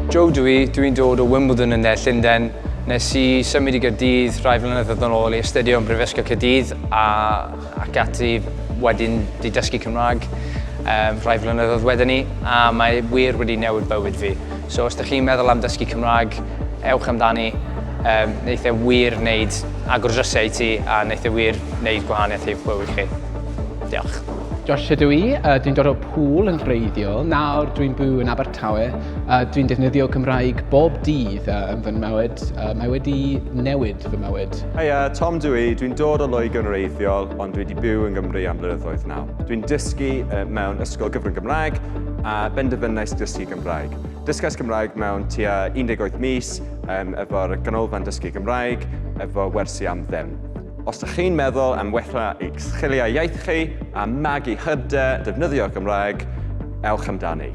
Joe dwi'n dod o Wimbledon yn Llundain. Nes I symud I Gaerdydd rai flynyddoedd yn ôl I astudio yn Brifysgol Caerdydd ac ati wedyn di dysgu Cymraeg rai flynyddoedd wedyn ni, a mae wir wedi newid bywyd fi. So os ydych chi'n meddwl am dysgu Cymraeg, ewch amdani, neith e wir wneud agor drysau I ti a neith e wir wneud gwahaniaeth i'w bywyd chi. Diolch. Josh ydw I, dwi'n dod o Pobl yn wreiddiol, nawr dwi'n byw yn Abertawe. Dwi'n defnyddio Cymraeg bob dydd yn fy mywyd, mae wedi newid fy mywyd. Heia, Tom dwi, dwi'n dod o Loegr yn wreiddiol, ond dwi wedi byw yn Gymru am blynyddoedd nawr. Dwi'n dysgu mewn ysgol gyfrwng Gymraeg a benderfynais dysgu Gymraeg. Dysgais Gymraeg mewn tua 18 mis efo'r ganolfan dysgu Gymraeg efo wersi am ddim. Os ydych chi'n meddwl am wella eich sgiliau iaith chi a magu hyder defnyddio Gymraeg, ewch amdani.